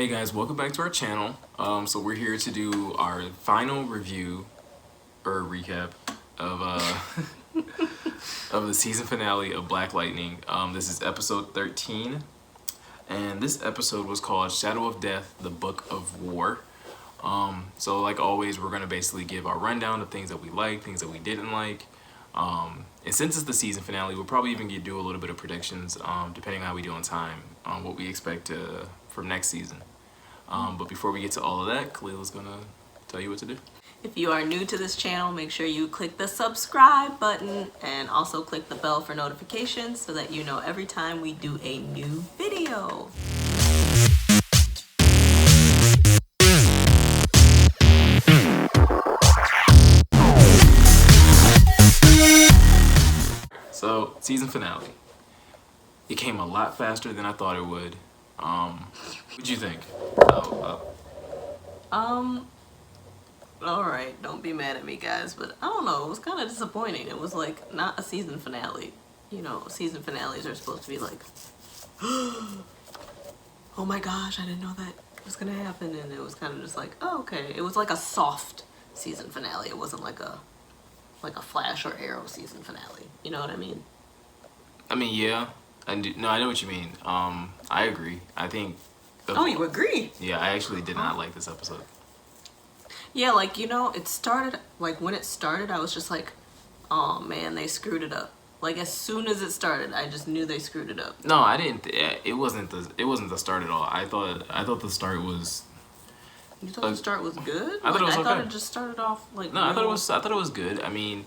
Hey guys, welcome back to our channel. So we're here to do our final review or recap of of the season finale of Black Lightning. This is episode 13, and this episode was called Shadow of Death: The Book of War. So like always, we're gonna basically give our rundown of things that we liked, things that we didn't like. And since it's the season finale, we'll probably even do a little bit of predictions, depending on how we do on time, on what we expect from next season. But before we get to all of that, Khalil is gonna tell you what to do. If you are new to this channel, make sure you click the subscribe button and also click the bell for notifications so that you know every time we do a new video. So, season finale. It came a lot faster than I thought it would. What'd you think? Alright, don't be mad at me guys, but I don't know, it was kind of disappointing. It was like not a season finale. You know, season finales are supposed to be like, oh my gosh, I didn't know that was gonna happen, and it was kind of just like, oh, okay. It was like a soft season finale. It wasn't like a Flash or Arrow season finale. You know what I mean? I mean, yeah. I know what you mean. I agree. I think... Oh, you agree? Yeah, I actually did not like this episode. Yeah, like, you know, it started, like, when it started, I was just like, oh, man, they screwed it up. Like, as soon as it started, I just knew they screwed it up. No, I didn't. It wasn't the start at all. I thought the start was... You thought the start was good? I thought it was okay. I thought it just started off, like... No, I thought it was good. I mean...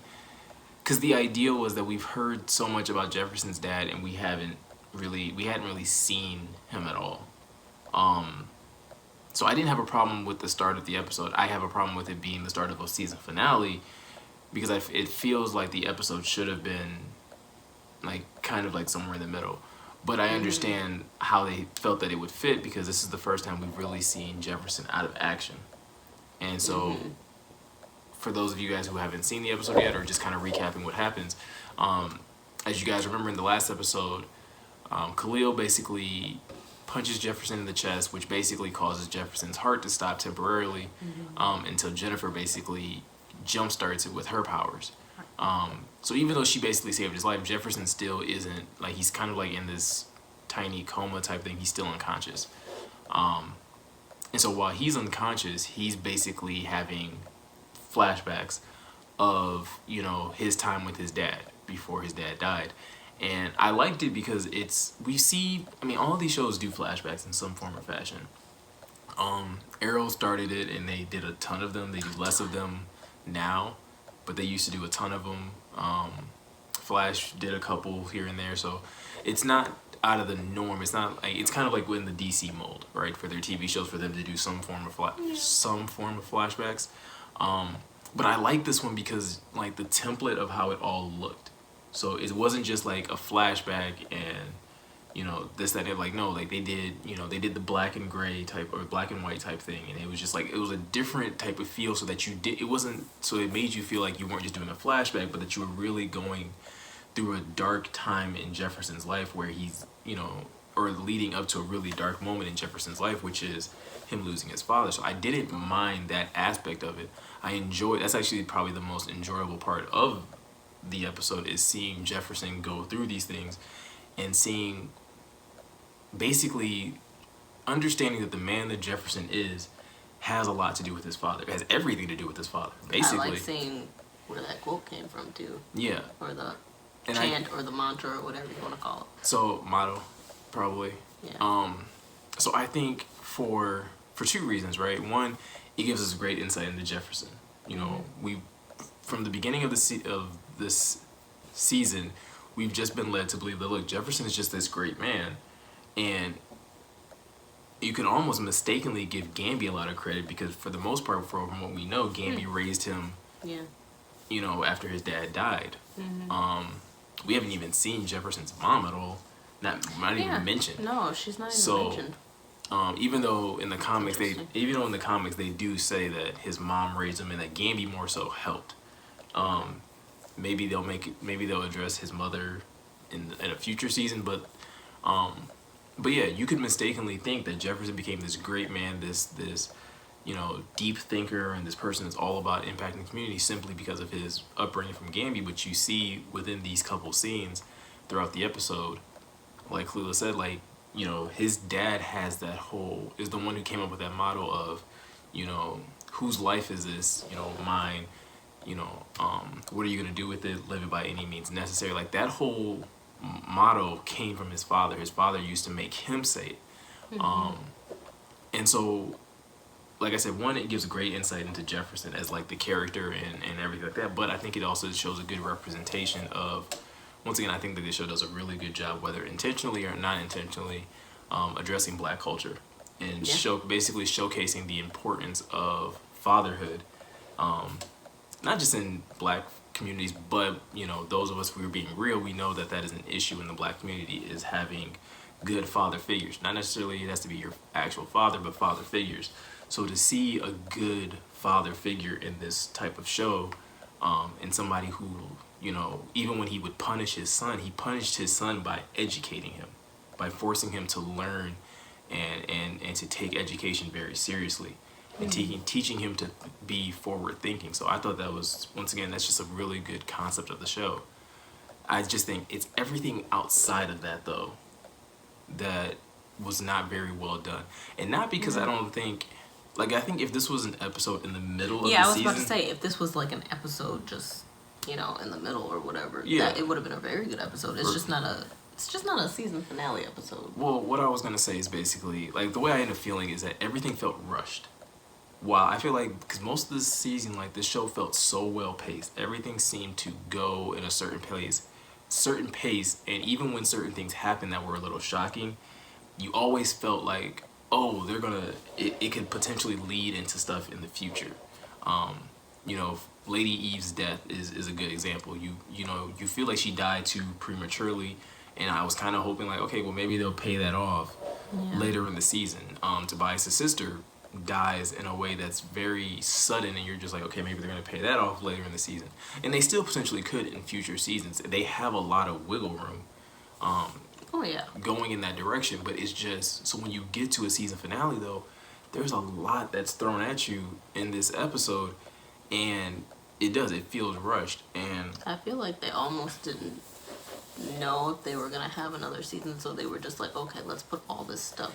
Because the idea was that we've heard so much about Jefferson's dad, and we hadn't really seen him at all. So I didn't have a problem with the start of the episode. I have a problem with it being the start of a season finale, because it feels like the episode should have been like kind of like somewhere in the middle. But I understand how they felt that it would fit, because this is the first time we've really seen Jefferson out of action. And so for those of you guys who haven't seen the episode yet, or just kind of recapping what happens, as you guys remember in the last episode, Khalil basically punches Jefferson in the chest, which basically causes Jefferson's heart to stop temporarily, until Jennifer basically jumpstarts it with her powers. So even though she basically saved his life, Jefferson still isn't, like, he's kind of like in this tiny coma type thing. He's still unconscious. And so while he's unconscious, he's basically having flashbacks of, you know, his time with his dad before his dad died. And I liked it because all of these shows do flashbacks in some form or fashion. Arrow started it, and they did a ton of them. They do less of them now, but they used to do a ton of them. Flash did a couple here and there, so it's not out of the norm. It's not like, it's kind of like in the DC mold, right? For their TV shows, for them to do some form of flashbacks. But I like this one because, like, the template of how it all looked. So it wasn't just like a flashback and, you know, this, that, and like, no, like they did the black and gray type or black and white type thing. And it was just like, it was a different type of feel, so that it made you feel like you weren't just doing a flashback, but that you were really going through a dark time in Jefferson's life, where he's, you know, or leading up to a really dark moment in Jefferson's life, which is him losing his father. So I didn't mind that aspect of it. That's actually probably the most enjoyable part of the episode, is seeing Jefferson go through these things and seeing, basically understanding that the man that Jefferson is has a lot to do with his father. It has everything to do with his father, basically. I like seeing where that quote came from too. Yeah. Or the chant or the mantra or whatever you want to call it. So motto, probably. Yeah. So I think for two reasons, right? One, it gives us great insight into Jefferson. You know, from the beginning of this season, we've just been led to believe that, look, Jefferson is just this great man, and you can almost mistakenly give Gamby a lot of credit, because for the most part, from what we know, Gamby raised him, you know, after his dad died. We haven't even seen Jefferson's mom at all, not even mentioned. No, she's not even mentioned. Even though in the comics they do say that his mom raised him and that Gamby more so helped. Maybe they'll address his mother in a future season, but But yeah, you could mistakenly think that Jefferson became this great man, this deep thinker, and this person that's all about impacting the community simply because of his upbringing from Gamby. But you see within these couple scenes throughout the episode, like Kalila said, like, his dad is the one who came up with that motto of, whose life is this? Mine. What are you gonna do with it? Live it by any means necessary. Like, that whole motto came from his father. His father used to make him say it. And so, like I said, one, it gives great insight into Jefferson as like the character and everything like that. But I think it also shows a good representation of, once again, I think that this show does a really good job, whether intentionally or not intentionally, addressing Black culture and basically showcasing the importance of fatherhood, not just in Black communities, but those of us who are being real, we know that is an issue in the Black community, is having good father figures. Not necessarily it has to be your actual father, but father figures. So to see a good father figure in this type of show, and somebody who, even when he would punish his son, he punished his son by educating him, by forcing him to learn and to take education very seriously, and teaching him to be forward thinking. So I thought that was, once again, that's just a really good concept of the show. I just think it's everything outside of that, though, that was not very well done. And not because I don't think, like, I think if this was an episode in the middle of the season... Yeah, I was about to say, if this was like an episode just, in the middle or whatever, that it would have been a very good episode. It's just not a season finale episode. Well, what I was going to say is basically, like, the way I end up feeling is that everything felt rushed. Wow, I feel like, because most of this season, like, this show felt so well paced. Everything seemed to go in a certain pace, and even when certain things happened that were a little shocking, you always felt like, oh, it could potentially lead into stuff in the future. Lady Eve's death is a good example. You feel like she died too prematurely, and I was kind of hoping, like, okay, well, maybe they'll pay that off later in the season. Tobias' sister dies in a way that's very sudden, and you're just like, okay, maybe they're going to pay that off later in the season. And they still potentially could in future seasons. They have a lot of wiggle room going in that direction, but it's just, so when you get to a season finale, though, there's a lot that's thrown at you in this episode, and it feels rushed. And I feel like they almost didn't know if they were going to have another season, so they were just like, okay, let's put all this stuff.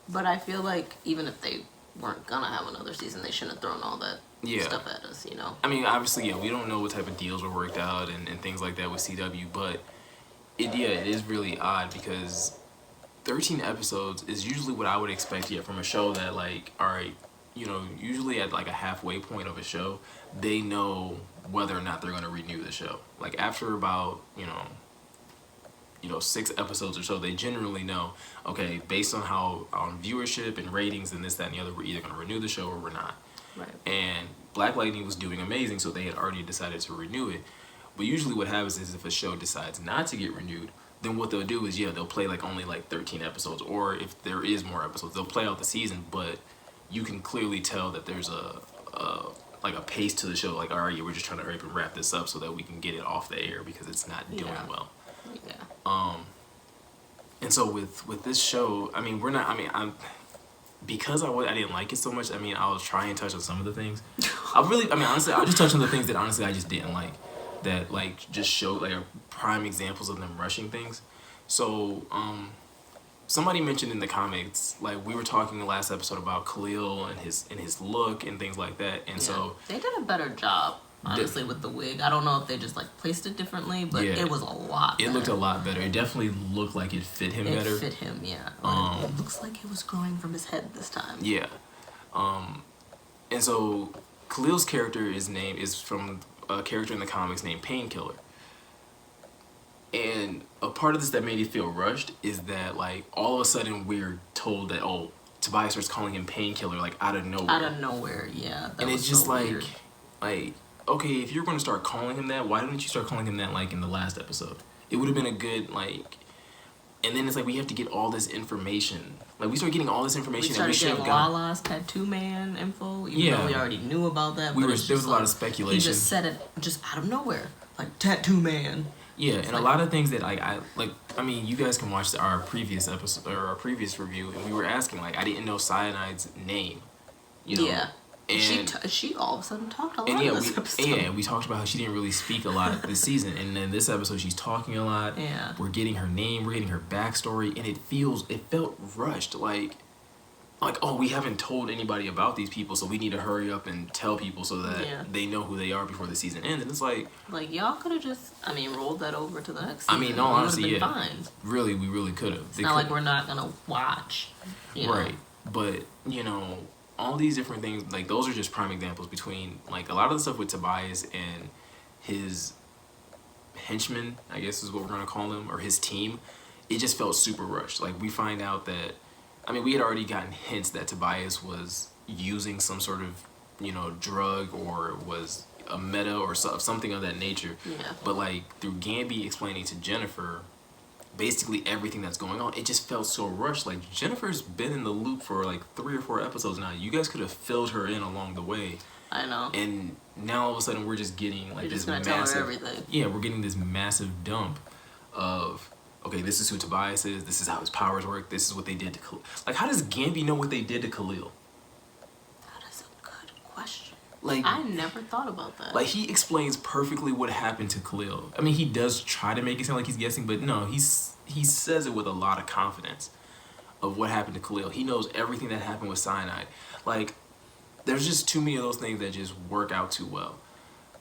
But I feel like even if they weren't gonna have another season, they shouldn't have thrown all that stuff at us, I mean, obviously, we don't know what type of deals were worked out and things like that with CW, but it is really odd because 13 episodes is usually what I would expect from a show that, like, alright, usually at like a halfway point of a show, they know whether or not they're gonna renew the show. Like, after about, 6 episodes or so, they generally know, okay, based on on viewership and ratings and this, that, and the other, we're either going to renew the show or we're not. Right. And Black Lightning was doing amazing, so they had already decided to renew it. But usually what happens is if a show decides not to get renewed, then what they'll do is, they'll play only 13 episodes, or if there is more episodes, they'll play out the season, but you can clearly tell that there's a pace to the show, like, all right, we're just trying to hurry up and wrap this up so that we can get it off the air because it's not doing well. Yeah. And so with this show, I mean, because I didn't like it so much. I mean, I was trying to touch on some of the things. Honestly, I'll just touch on the things that honestly I just didn't like. That just showed are prime examples of them rushing things. So, somebody mentioned in the comments, we were talking the last episode about Khalil and his look and things like that, and so they did a better job. Honestly, with the wig, I don't know if they just placed it differently, but it was a lot better. It looked a lot better. It definitely looked like it fit him better. It fit him, yeah. It looks like it was growing from his head this time. Yeah. And so Khalil's character is from a character in the comics named Painkiller. And a part of this that made it feel rushed is that all of a sudden we're told that Tobias starts calling him Painkiller out of nowhere. Out of nowhere, yeah. And it's just weird. Okay, if you're going to start calling him that, why didn't you start calling him that in the last episode? It would have been a good and then it's we have to get all this information. We start getting all this information that we should have got. Lala's tattoo man info, even though we already knew about that. There was a lot of speculation. He just said it just out of nowhere, tattoo man. Yeah, and a lot of things that I like. I mean, you guys can watch our previous episode or our previous review, and we were asking like, I didn't know Cyanide's name, you know. Yeah. And She all of a sudden talked a lot and in this episode. we talked about how she didn't really speak a lot this season, and then this episode she's talking a lot. Yeah. We're getting her name, we're getting her backstory, and it felt rushed, like oh, we haven't told anybody about these people, so we need to hurry up and tell people so that they know who they are before the season ends. And it's like y'all could have just, rolled that over to the next season. I mean, no, honestly, yeah, fine. really, we really could have. It's not like we're not gonna watch, right? But all these different things, like those are just prime examples between like a lot of the stuff with Tobias and his henchmen, I guess is what we're gonna call them, or his team. It just felt super rushed. Like we find out that, we had already gotten hints that Tobias was using some sort of, drug or was a meta or something of that nature. Yeah. But like through Gamby explaining to Jennifer basically everything that's going on, it just felt so rushed. Like Jennifer's been in the loop for like 3 or 4 episodes now. You guys could have filled her in along the way. I know. And now all of a sudden we're just getting like this massive. Tell her everything. Yeah, we're getting this massive dump of, okay, this is who Tobias is. This is how his powers work. This is what they did to Khalil. Like, how does Gamby know what they did to Khalil? That is a good question. Like, I never thought about that. Like, he explains perfectly what happened to Khalil. I mean, he does try to make it sound like he's guessing, but no, he says it with a lot of confidence of what happened to Khalil. He knows everything that happened with Cyanide. Like, there's just too many of those things that just work out too well.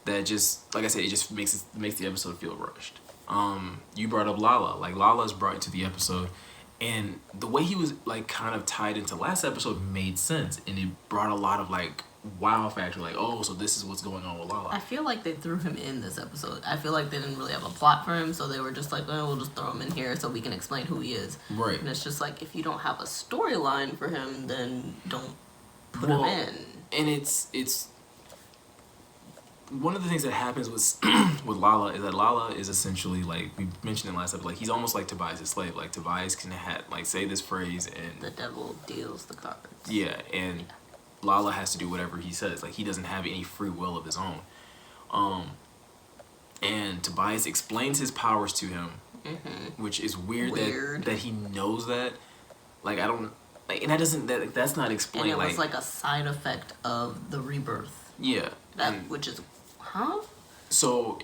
That just, like I said, it just makes the episode feel rushed. You brought up Lala. Like, Lala's brought into the episode, and the way he was like kind of tied into last episode made sense, and it brought a lot of like wow factor. Like, oh, so this is what's going on with Lala. I feel like they threw him in this episode. I feel like they didn't really have a plot for him, so they were just like, oh, we'll just throw him in here so we can explain who he is. Right. And it's just like, if you don't have a storyline for him, then don't put him in. And it's one of the things that happens with with Lala is that Lala is essentially, like we mentioned in last episode, like he's almost like Tobias' slave. Like Tobias can say this phrase and the devil deals the cards. Yeah, and Lala has to do whatever he says. Like he doesn't have any free will of his own. And Tobias explains his powers to him, which is weird. That he knows that. Like I don't like, and that's not explained. And it was like a side effect of the rebirth. Yeah, which is. Huh? So,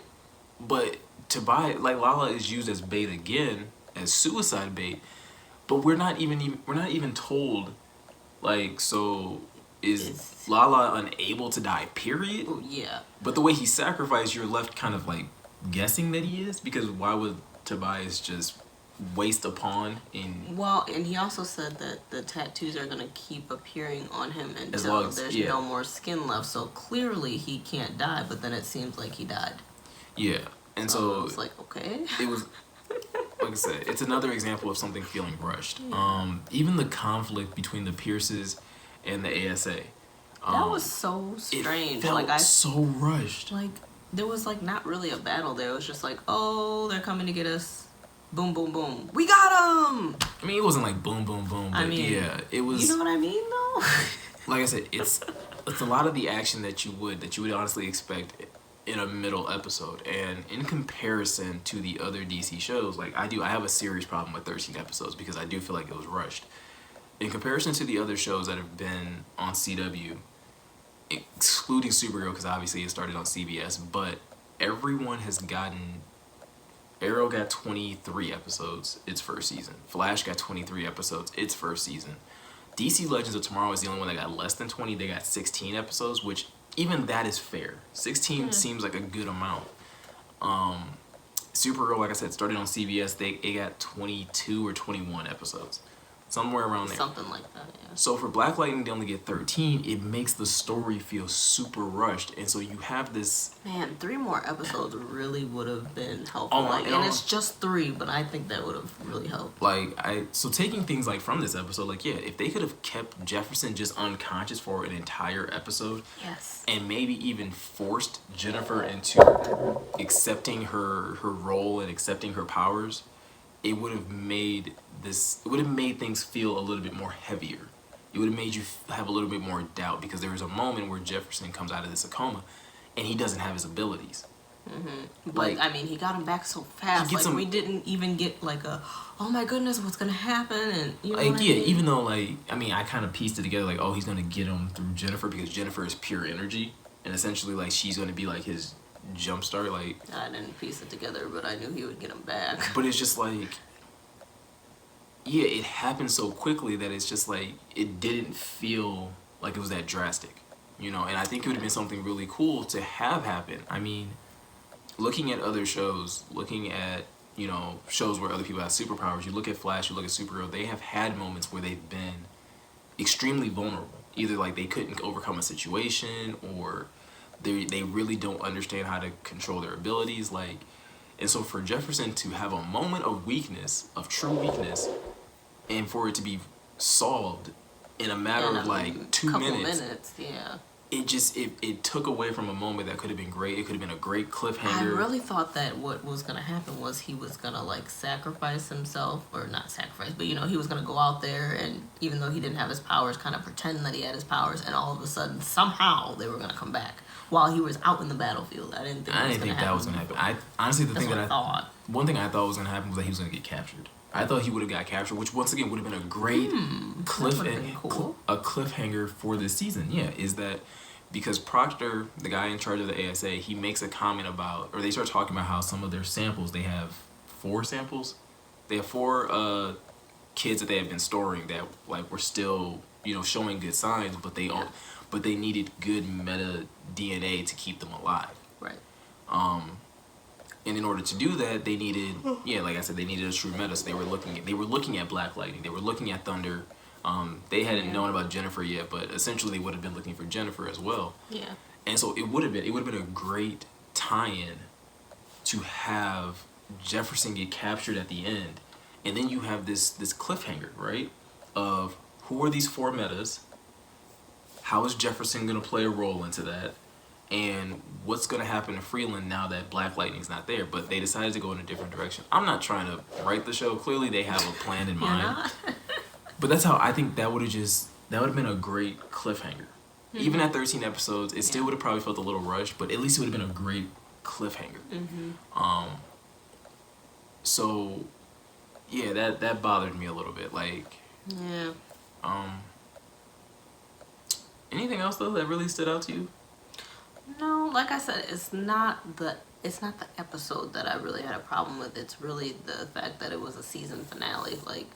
but Tobias, like Lala is used as bait again, as suicide bait, but we're not even told, like, so is Lala unable to die, period? Yeah. But the way he sacrificed, you're left kind of like guessing that he is, because why would Tobias just waste a pawn in... Well, and he also said that the tattoos are going to keep appearing on him until there's no more skin left, so clearly he can't die, but then it seems like he died. Yeah, and so... I was like, okay. It was... Like I said, it's another example of something feeling rushed. Yeah. Even the conflict between the Pierces and the ASA. That was so strange. It felt so rushed. Like, there was like not really a battle there. It was just like, oh, they're coming to get us. Boom, boom, boom. We got him! I mean, it wasn't like boom, boom, boom, but yeah, it was... You know what I mean, though? Like I said, it's a lot of the action that you would honestly expect in a middle episode. And in comparison to the other DC shows, like I have a serious problem with 13 episodes because I do feel like it was rushed. In comparison to the other shows that have been on CW, excluding Supergirl, because obviously it started on CBS, but everyone has gotten... Arrow got 23 episodes its first season. Flash got 23 episodes its first season. DC Legends of Tomorrow is the only one that got less than 20. They got 16 episodes, which even that is fair. 16 seems like a good amount. Supergirl, like I said, started on CBS. They got 22 or 21 episodes. Somewhere around there. Something like that, yeah. So for Black Lightning, they only get 13. It makes the story feel super rushed. And so you have this... Man, 3 more episodes really would have been helpful. Oh, and it's just 3, but I think that would have really helped. So taking things like from this episode, like, yeah, if they could have kept Jefferson just unconscious for an entire episode. Yes. And maybe even forced Jennifer into accepting her role and accepting her powers, it would have made things feel a little bit more heavier. It would have made you have a little bit more doubt, because there was a moment where Jefferson comes out of this coma and he doesn't have his abilities. But like, I mean, he got him back so fast. Like we didn't even get like a, oh my goodness, what's gonna happen? And you know, like yeah, even though like I mean, I kind of pieced it together like, oh, he's gonna get him through Jennifer because Jennifer is pure energy, and essentially like she's gonna be like his jump start. Like I didn't piece it together, but I knew he would get him back. But it's just like, yeah, it happened so quickly that it's just like it didn't feel like it was that drastic, you know. And I think it would have been something really cool to have happen. I mean, looking at other shows, looking at, you know, shows where other people have superpowers, you look at Flash, you look at Supergirl, they have had moments where they've been extremely vulnerable. Either like they couldn't overcome a situation, or they really don't understand how to control their abilities. Like, and so for Jefferson to have a moment of weakness, of true weakness, and for it to be solved in a matter of like 2 minutes, yeah. It just it took away from a moment that could have been great. It could have been a great cliffhanger. I really thought that what was gonna happen was he was gonna like sacrifice himself, or not sacrifice, but you know, he was gonna go out there and even though he didn't have his powers, kind of pretend that he had his powers, and all of a sudden somehow they were gonna come back while he was out in the battlefield. I didn't think that was gonna happen. I honestly the thing that I thought. One thing I thought was gonna happen was that he was gonna get captured. I thought he would have got captured, which once again would have been a great cliffhanger for this season. Yeah, is that because Proctor, the guy in charge of the ASA, he makes a comment about, or they start talking about how some of their samples, they have 4 samples. They have 4 kids that they have been storing that like were still, you know, showing good signs, but they needed good meta DNA to keep them alive. Right. And in order to do that, they needed, like I said, they needed a true meta. So they were looking at Black Lightning. They were looking at Thunder. They hadn't known about Jennifer yet, but essentially they would have been looking for Jennifer as well. Yeah. And so it would have been a great tie-in to have Jefferson get captured at the end, and then you have this cliffhanger, right? Of who are these 4 metas? How is Jefferson gonna play a role into that? And what's going to happen to Freeland now that Black Lightning's not there? But they decided to go in a different direction. I'm not trying to write the show. Clearly, they have a plan in mind. But that's how I think that would have been a great cliffhanger. Mm-hmm. Even at 13 episodes, it still would have probably felt a little rushed, but at least it would have been a great cliffhanger. Mm-hmm. So, yeah, that bothered me a little bit. Like, yeah. Anything else though that really stood out to you? No, like I said, it's not the episode that I really had a problem with. It's really the fact that it was a season finale, like,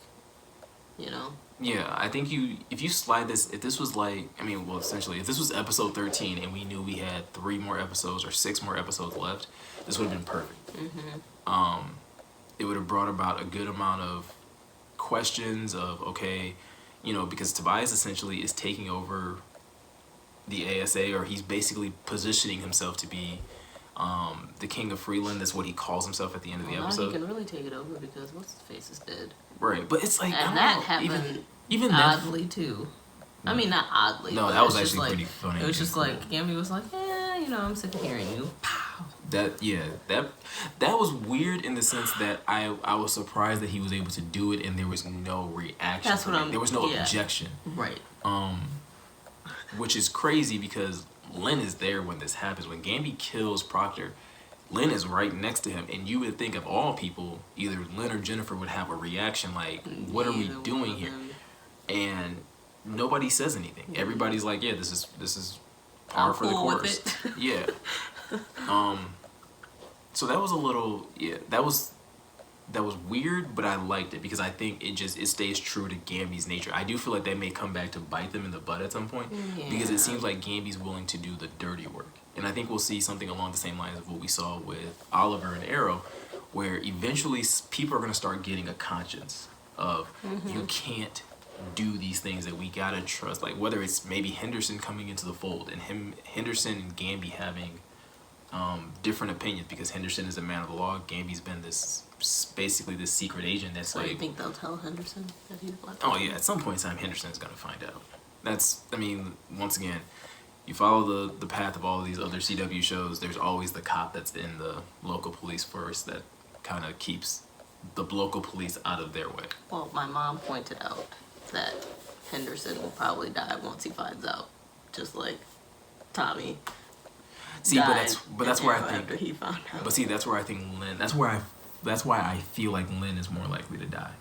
you know. Yeah, I think if you slide this, if this was like, I mean, well, essentially, if this was episode 13 and we knew we had 3 more episodes or 6 more episodes left, this would have been perfect. Mm-hmm. It would have brought about a good amount of questions of, okay, you know, because Tobias essentially is taking over the ASA, or he's basically positioning himself to be the king of Freeland. That's what he calls himself at the end of the episode. He can really take it over because what's his face is dead. Right, but it's like, and that happened even oddly too. I mean, not oddly. No, that was actually pretty funny. It was just like Gamby was like, yeah, you know, I'm sick of hearing you. Pow. That was weird in the sense that I was surprised that he was able to do it and there was no reaction. That's what there was no objection. Right. Which is crazy because Lynn is there when this happens. When Gamby kills Proctor, Lynn is right next to him, and you would think of all people, either Lynn or Jennifer would have a reaction like, what are we doing here? And nobody says anything. Everybody's like, yeah, this is par for the course. Yeah. So that was a little, that was weird, but I liked it because I think it stays true to Gamby's nature. I do feel like that may come back to bite them in the butt at some point because it seems like Gamby's willing to do the dirty work. And I think we'll see something along the same lines of what we saw with Oliver and Arrow, where eventually people are going to start getting a conscience of you can't do these things, that we got to trust. Like whether it's maybe Henderson coming into the fold and Henderson and Gamby having different opinions because Henderson is a man of the law. Gamby's been basically this secret agent that's so like... you think they'll tell Henderson that he's black? Oh yeah, at some point in time Henderson's gonna find out. Once again, you follow the path of all of these other CW shows, there's always the cop that's in the local police force that kind of keeps the local police out of their way. Well, my mom pointed out that Henderson will probably die once he finds out, just like Tommy. See, but that's where I think. After he found out. But see, that's where I think Lynn. That's why I feel like Lynn is more likely to die.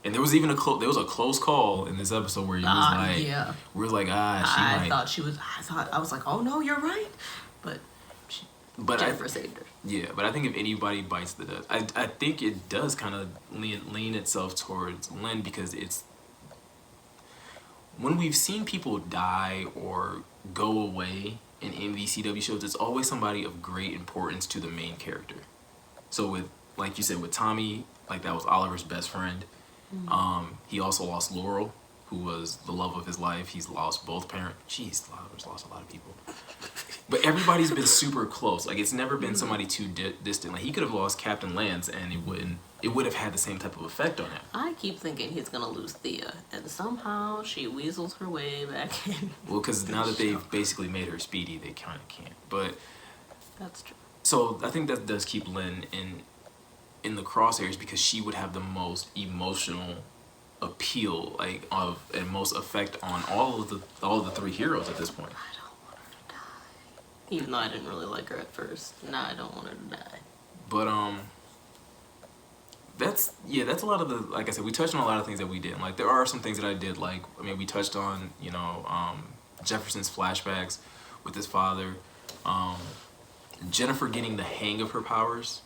And there was even a close call in this episode where he was like, yeah. we were like, she I might. I was like, oh no, you're right. But Jennifer saved her. Yeah, but I think if anybody bites the dust, I think it does kind of lean itself towards Lynn, because it's when we've seen people die or go away in these CW shows, it's always somebody of great importance to the main character. So with, like you said, with Tommy, like that was Oliver's best friend. Mm-hmm. He also lost Laurel, who was the love of his life. He's lost both parents. Jeez, Oliver's lost a lot of people. But everybody's been super close. Like, it's never been somebody too distant. Like, he could have lost Captain Lance, and it would have had the same type of effect on him. I keep thinking he's gonna lose Thea, and somehow she weasels her way back in. Well, because now that they've basically made her Speedy, they kind of can't. But that's true. So I think that does keep Lynn in the crosshairs, because she would have the most emotional appeal, like and most effect on all of the three heroes at this point. I don't want her to die. Even though I didn't really like her at first. Now I don't want her to die. But that's a lot of the, like I said, we touched on a lot of things that we didn't like. There are some things that I did like. I mean, we touched on, Jefferson's flashbacks with his father, Jennifer getting the hang of her powers,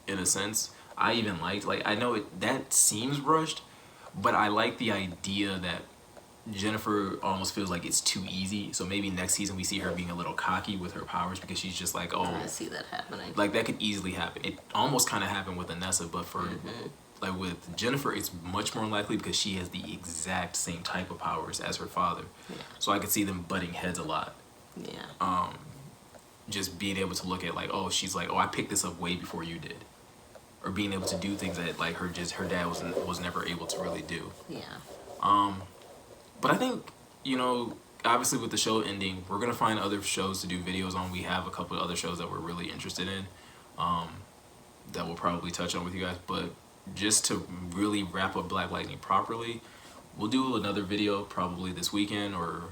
in a sense. I even liked, like, I know that seems rushed, but I like the idea that Jennifer almost feels like it's too easy. So maybe next season we see her being a little cocky with her powers, because she's just like, oh, I see that happening. Like, that could easily happen. It almost kind of happened with Anessa, but for like with Jennifer, it's much more likely because she has the exact same type of powers as her father. Yeah. So I could see them butting heads a lot. Yeah. Just being able to look at, like, oh, she's like, oh, I picked this up way before you did. Or being able to do things that, like, her dad was never able to really do. Yeah. But I think, obviously with the show ending, we're going to find other shows to do videos on. We have a couple of other shows that we're really interested in, that we'll probably touch on with you guys. But just to really wrap up Black Lightning properly, we'll do another video probably this weekend or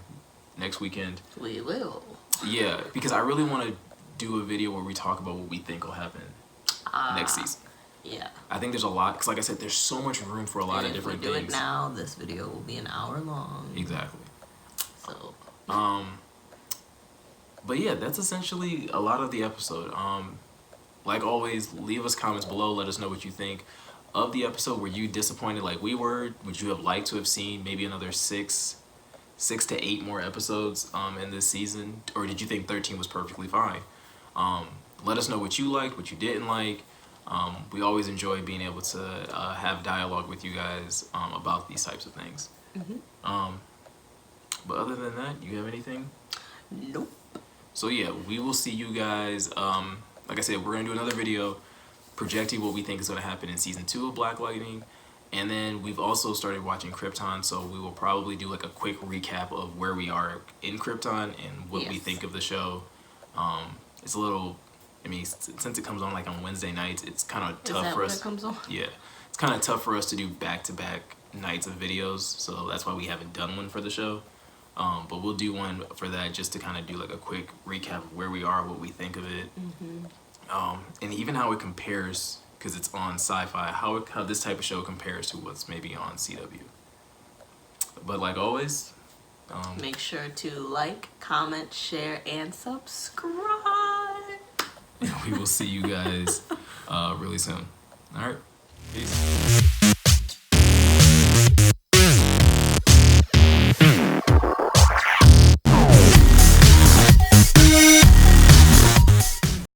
next weekend. We will. Yeah, because I really want to do a video where we talk about what we think will happen next season. Yeah. I think there's a lot, because like I said, there's so much room for a lot of different things. If we do it now, this video will be an hour long. Exactly. So. But yeah, that's essentially a lot of the episode. Like always, leave us comments below. Let us know what you think of the episode. Were you disappointed like we were? Would you have liked to have seen maybe another 6 to 8 more episodes in this season? Or did you think 13 was perfectly fine? Let us know what you liked, what you didn't like. We always enjoy being able to have dialogue with you guys about these types of things. Mm-hmm. But other than that, you have anything? Nope. So yeah, we will see you guys. Like I said, we're going to do another video projecting what we think is going to happen in Season 2 of Black Lightning. And then we've also started watching Krypton, so we will probably do like a quick recap of where we are in Krypton and what we think of the show. It's a little... I mean, since it comes on like on Wednesday nights, it's kind of tough for us. Is that when it comes on? Yeah, it's kind of tough for us to do back-to-back nights of videos, so that's why we haven't done one for the show. But we'll do one for that, just to kind of do like a quick recap of where we are, what we think of it, and even how it compares, because it's on Sci-Fi, how this type of show compares to what's maybe on CW. But like always, make sure to like, comment, share, and subscribe. We will see you guys really soon. All right. Peace.